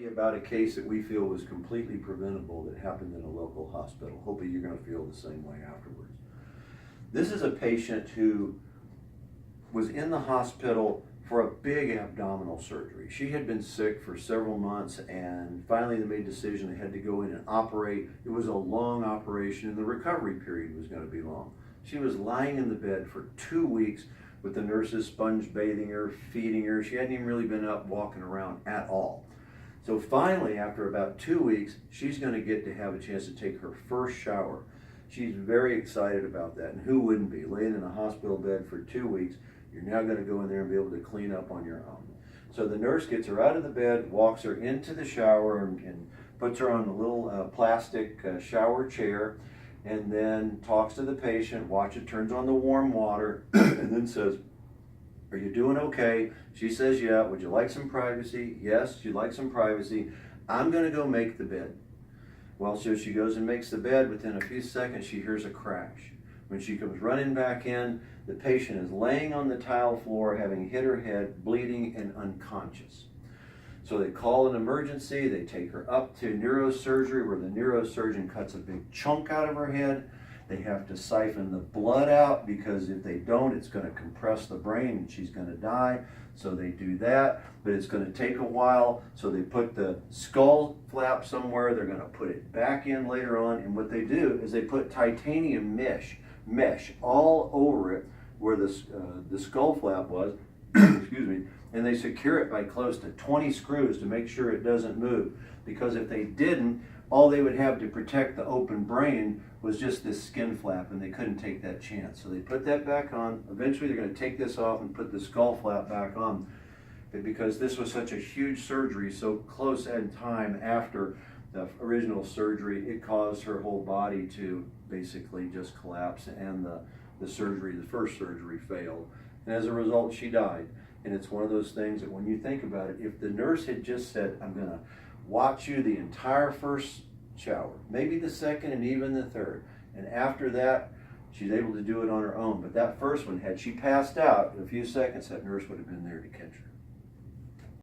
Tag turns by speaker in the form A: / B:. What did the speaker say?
A: Tell you about a case that we feel was completely preventable that happened in a local hospital. Hopefully you're going to feel the same way afterwards. This is a patient who was in the hospital for a big abdominal surgery. She had been sick for several months, and finally they made a decision they had to go in and operate. It was a long operation, and the recovery period was going to be long. She was lying in the bed for 2 weeks with the nurses sponge bathing her, feeding her. She hadn't even really been up walking around at all. So finally, after about 2 weeks, she's going to get to have a chance to take her first shower. She's very excited about that, and who wouldn't be? Laying in a hospital bed for 2 weeks, you're now going to go in there and be able to clean up on your own. So the nurse gets her out of the bed, walks her into the shower, and puts her on a little plastic shower chair, and then talks to the patient, turns on the warm water, and then says, "Are you doing okay?" She says, "Yeah." "Would you like some privacy?" "Yes, she'd like some privacy." "I'm going to go make the bed." Well, so she goes and makes the bed. Within a few seconds, she hears a crash. When she comes running back in, the patient is laying on the tile floor, having hit her head, bleeding and unconscious. So they call an emergency. They take her up to neurosurgery, where the neurosurgeon cuts a big chunk out of her head. They have to siphon the blood out, because if they don't, it's going to compress the brain and she's going to die. So they do that, but it's going to take a while. So they put the skull flap somewhere. They're going to put it back in later on. And what they do is they put titanium mesh all over it where the skull flap was, excuse me, and they secure it by close to 20 screws to make sure it doesn't move. Because if they didn't, all they would have to protect the open brain was just this skin flap, and they couldn't take that chance. So they put that back on. Eventually they're going to take this off and put the skull flap back on. But because this was such a huge surgery, so close in time after the original surgery, it caused her whole body to basically just collapse, and the first surgery failed. And as a result, she died. And it's one of those things that when you think about it, if the nurse had just said, "I'm going to watch you the entire first shower, maybe the second and even the third, and after that, she's able to do it on her own." But that first one, had she passed out in a few seconds, that nurse would have been there to catch her.